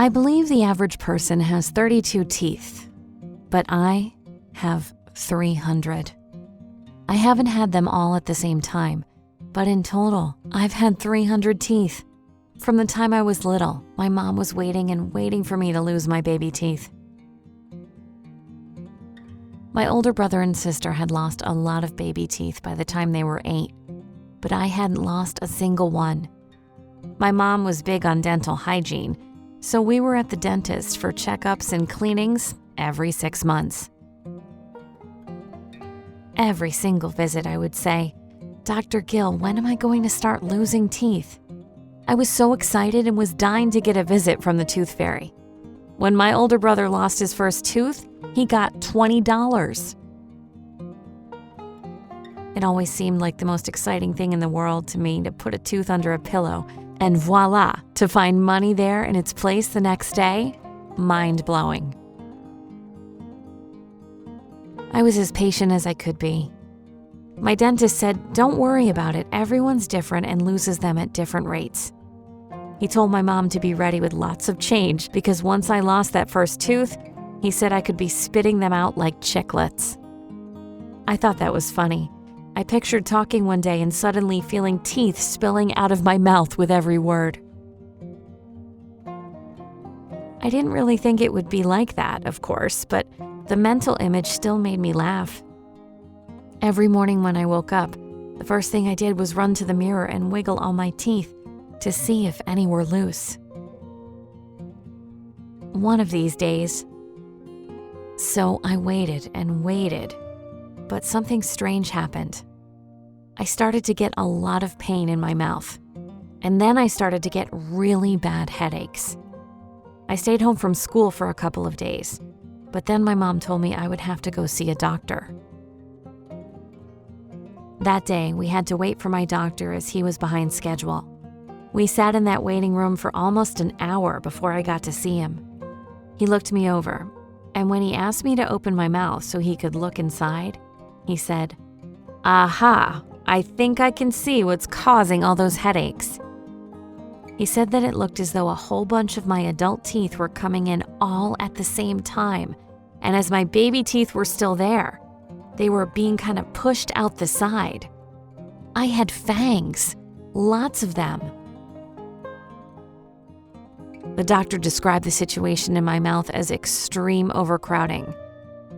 I believe the average person has 32 teeth, but I have 300. I haven't had them all at the same time, but in total, I've had 300 teeth. From the time I was little, my mom was waiting and waiting for me to lose my baby teeth. My older brother and sister had lost a lot of baby teeth by the time they were 8, but I hadn't lost a single one. My mom was big on dental hygiene, so we were at the dentist for checkups and cleanings every 6 months. Every single visit, I would say, "Dr. Gill, when am I going to start losing teeth?" I was so excited and was dying to get a visit from the tooth fairy. When my older brother lost his first tooth, he got $20. It always seemed like the most exciting thing in the world to me to put a tooth under a pillow and voila, to find money there in its place the next day, mind-blowing. I was as patient as I could be. My dentist said, "Don't worry about it, everyone's different and loses them at different rates." He told my mom to be ready with lots of change because once I lost that first tooth, he said I could be spitting them out like chiclets. I thought that was funny. I pictured talking one day and suddenly feeling teeth spilling out of my mouth with every word. I didn't really think it would be like that, of course, but the mental image still made me laugh. Every morning when I woke up, the first thing I did was run to the mirror and wiggle all my teeth to see if any were loose. One of these days. So I waited and waited, but something strange happened. I started to get a lot of pain in my mouth, and then I started to get really bad headaches. I stayed home from school for a couple of days, but then my mom told me I would have to go see a doctor. That day, we had to wait for my doctor as he was behind schedule. We sat in that waiting room for almost an hour before I got to see him. He looked me over, and when he asked me to open my mouth so he could look inside, he said, "Aha, I think I can see what's causing all those headaches." He said that it looked as though a whole bunch of my adult teeth were coming in all at the same time, and as my baby teeth were still there, they were being kind of pushed out the side. I had fangs, lots of them. The doctor described the situation in my mouth as extreme overcrowding.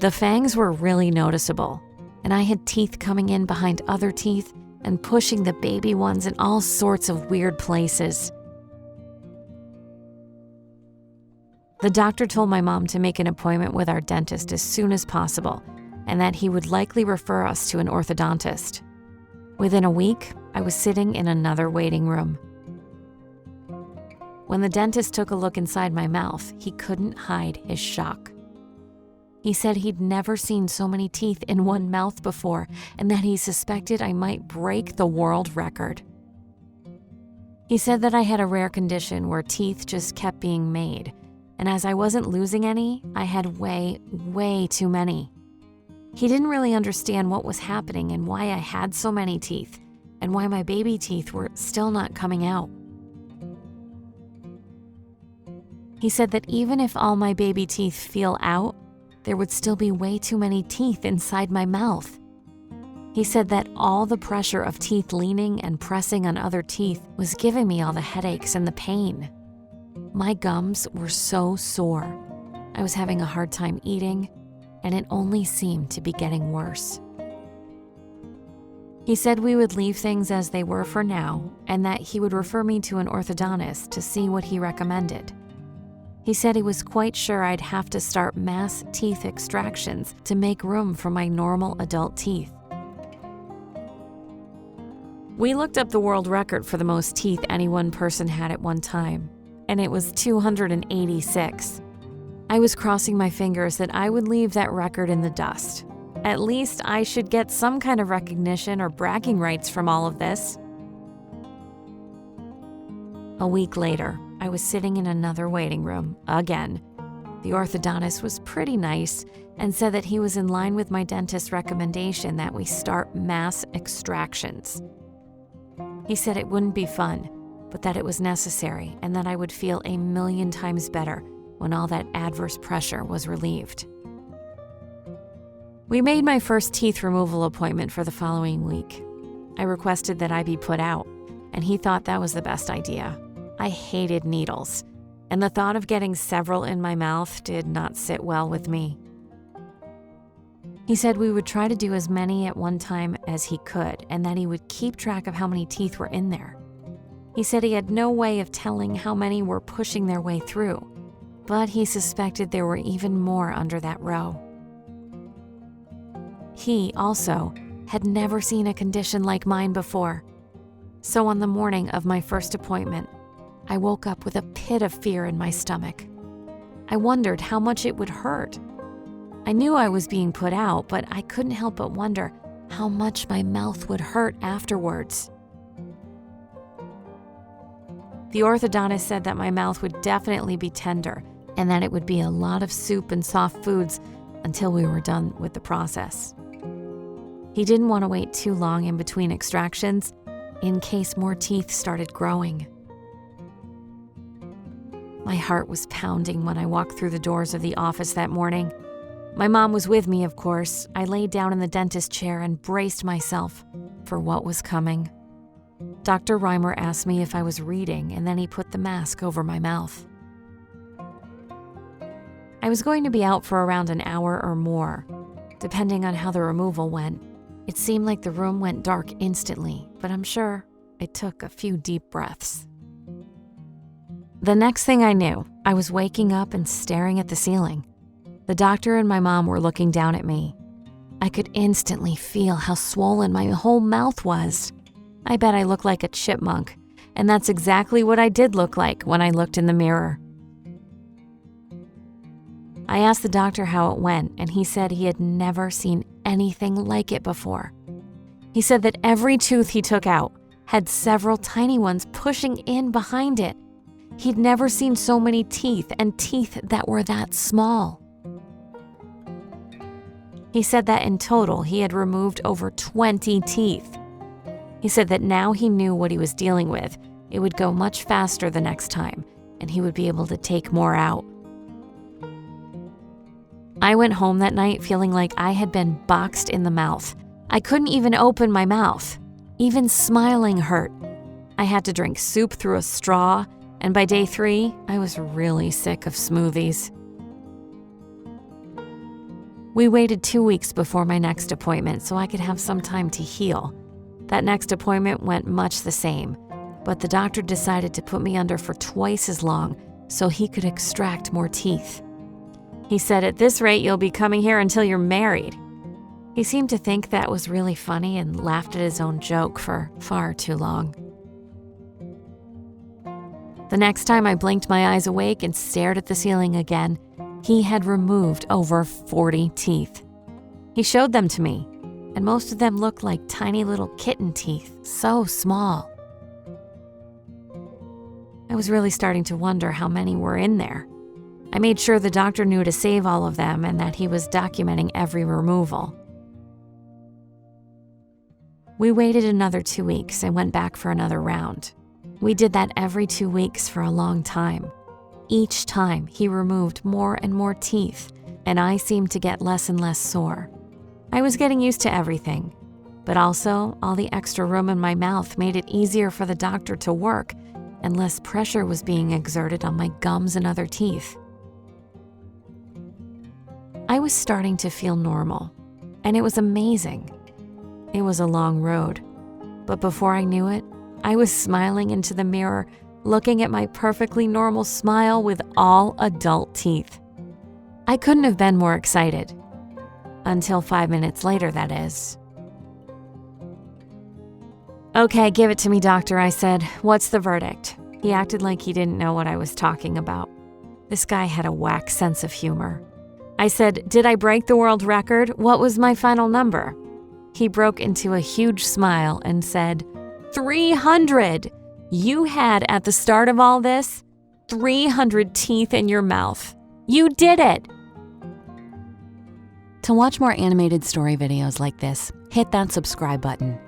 The fangs were really noticeable, and I had teeth coming in behind other teeth and pushing the baby ones in all sorts of weird places. The doctor told my mom to make an appointment with our dentist as soon as possible, and that he would likely refer us to an orthodontist. Within a week, I was sitting in another waiting room. When the dentist took a look inside my mouth, he couldn't hide his shock. He said he'd never seen so many teeth in one mouth before, and that he suspected I might break the world record. He said that I had a rare condition where teeth just kept being made, and as I wasn't losing any, I had way too many. He didn't really understand what was happening and why I had so many teeth, and why my baby teeth were still not coming out. He said that even if all my baby teeth feel out, there would still be way too many teeth inside my mouth. He said that all the pressure of teeth leaning and pressing on other teeth was giving me all the headaches and the pain. My gums were so sore. I was having a hard time eating, and it only seemed to be getting worse. He said we would leave things as they were for now, and that he would refer me to an orthodontist to see what he recommended. He said he was quite sure I'd have to start mass teeth extractions to make room for my normal adult teeth. We looked up the world record for the most teeth any one person had at one time, and it was 286. I was crossing my fingers that I would leave that record in the dust. At least I should get some kind of recognition or bragging rights from all of this. A week later, I was sitting in another waiting room, again. The orthodontist was pretty nice and said that he was in line with my dentist's recommendation that we start mass extractions. He said it wouldn't be fun, but that it was necessary and that I would feel 1,000,000 times better when all that adverse pressure was relieved. We made my first teeth removal appointment for the following week. I requested that I be put out, and he thought that was the best idea. I hated needles, and the thought of getting several in my mouth did not sit well with me. He said we would try to do as many at one time as he could, and that he would keep track of how many teeth were in there. He said he had no way of telling how many were pushing their way through, but he suspected there were even more under that row. He, also, had never seen a condition like mine before. So on the morning of my first appointment, I woke up with a pit of fear in my stomach. I wondered how much it would hurt. I knew I was being put out, but I couldn't help but wonder how much my mouth would hurt afterwards. The orthodontist said that my mouth would definitely be tender and that it would be a lot of soup and soft foods until we were done with the process. He didn't want to wait too long in between extractions in case more teeth started growing. My heart was pounding when I walked through the doors of the office that morning. My mom was with me, of course. I laid down in the dentist chair and braced myself for what was coming. Dr. Reimer asked me if I was reading, and then he put the mask over my mouth. I was going to be out for around an hour or more, depending on how the removal went. It seemed like the room went dark instantly, but I'm sure it took a few deep breaths. The next thing I knew, I was waking up and staring at the ceiling. The doctor and my mom were looking down at me. I could instantly feel how swollen my whole mouth was. I bet I looked like a chipmunk, and that's exactly what I did look like when I looked in the mirror. I asked the doctor how it went, and he said he had never seen anything like it before. He said that every tooth he took out had several tiny ones pushing in behind it. He'd never seen so many teeth, and teeth that were that small. He said that in total he had removed over 20 teeth. He said that now he knew what he was dealing with. It would go much faster the next time, and he would be able to take more out. I went home that night feeling like I had been boxed in the mouth. I couldn't even open my mouth. Even smiling hurt. I had to drink soup through a straw, and by day 3, I was really sick of smoothies. We waited 2 weeks before my next appointment so I could have some time to heal. That next appointment went much the same, but the doctor decided to put me under for twice as long so he could extract more teeth. He said, "At this rate, you'll be coming here until you're married." He seemed to think that was really funny and laughed at his own joke for far too long. The next time I blinked my eyes awake and stared at the ceiling again, he had removed over 40 teeth. He showed them to me, and most of them looked like tiny little kitten teeth, so small. I was really starting to wonder how many were in there. I made sure the doctor knew to save all of them and that he was documenting every removal. We waited another 2 weeks and went back for another round. We did that every 2 weeks for a long time. Each time, he removed more and more teeth, and I seemed to get less and less sore. I was getting used to everything, but also all the extra room in my mouth made it easier for the doctor to work, and less pressure was being exerted on my gums and other teeth. I was starting to feel normal, and it was amazing. It was a long road, but before I knew it, I was smiling into the mirror, looking at my perfectly normal smile with all adult teeth. I couldn't have been more excited. Until 5 minutes later, that is. "Okay, give it to me, doctor," I said. "What's the verdict?" He acted like he didn't know what I was talking about. This guy had a whack sense of humor. I said, "Did I break the world record? What was my final number?" He broke into a huge smile and said, 300! You had, at the start of all this, 300 teeth in your mouth. You did it! To watch more animated story videos like this, hit that subscribe button.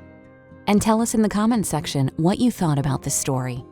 And tell us in the comments section what you thought about this story.